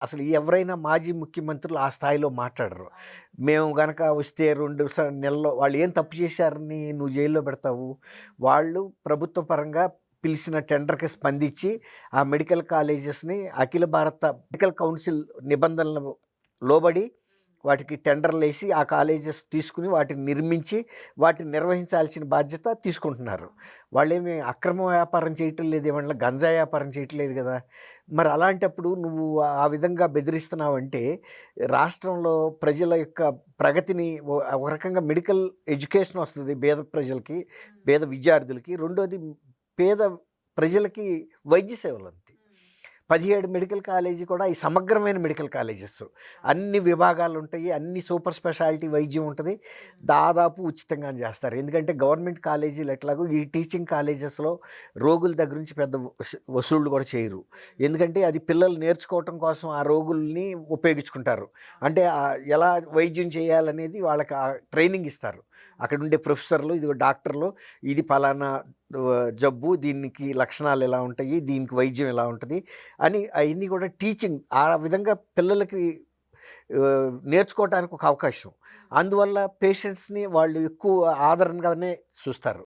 అసలు ఎవరైనా మాజీ ముఖ్యమంత్రులు ఆ స్థాయిలో మాట్లాడరు. మేము గనక వస్తే 2 నెలల్లో వాళ్ళు ఏం తప్పు చేశారని నువ్వు జైల్లో పెడతావు? వాళ్ళు ప్రభుత్వ పరంగా పిలిచిన టెండర్‌కి స్పందించి, ఆ మెడికల్ కాలేజెస్‌ని అఖిల భారత మెడికల్ కౌన్సిల్ నిబంధనలకు లోబడి వాటికి టెండర్‌లేసి ఆ కాలేజెస్ తీసుకొని వాటిని నిర్మించి, వాటిని నిర్వహించాల్సిన బాధ్యత తీసుకుంటున్నారు. వాళ్ళేమి అక్రమ వ్యాపారం చేయటం లేదు, ఏమన్నా గంజాయి వ్యాపారం చేయట్లేదు గదా! మరి అలాంటప్పుడు నువ్వు ఆ విధంగా బెదిరిస్తున్నావంటే, రాష్ట్రంలో ప్రజల యొక్క ప్రగతిని ఒక రకంగా మెడికల్ ఎడ్యుకేషన్ వస్తది పేద ప్రజలకి, పేద విద్యార్థులకి. రెండోది పేద ప్రజలకి వైద్య సేవలంతే. 17 మెడికల్ కాలేజీ కూడా ఈ సమగ్రమైన మెడికల్ కాలేజెస్. అన్ని విభాగాలుంటాయి. అన్ని సూపర్ స్పెషాలిటీ వైద్యం ఉంటది. దాదాపు ఉచితంగానే చేస్తారు. ఎందుకంటే గవర్నమెంట్ కాలేజీలు ఎట్లాగో ఈ టీచింగ్ కాలేజెస్‌లో రోగుల దగ్గర నుంచి పెద్ద వసూళ్ళు కూడా చేయరు. ఎందుకంటే అది పిల్లలు నేర్చుకోవటం కోసం ఆ రోగుల్ని ఉపయోగించుకుంటారు. అంటే ఎలా వైద్యం చేయాలనేది వాళ్ళకి ట్రైనింగ్ ఇస్తారు. అక్కడుండే ప్రొఫెసర్‌లు, ఇదిగో డాక్టర్లు, ఇది పలానా జబ్బు, దీనికి లక్షణాలు ఎలా ఉంటాయి, దీనికి వైద్యం ఎలా ఉంటది అని అయన్నీ కూడా టీచింగ్ ఆ విధంగా పిల్లలకి నేర్చుకోవటానికి ఒక అవకాశం. అందువల్ల పేషెంట్స్‌ని వాళ్ళు ఎక్కువ ఆదరణగానే చూస్తారు.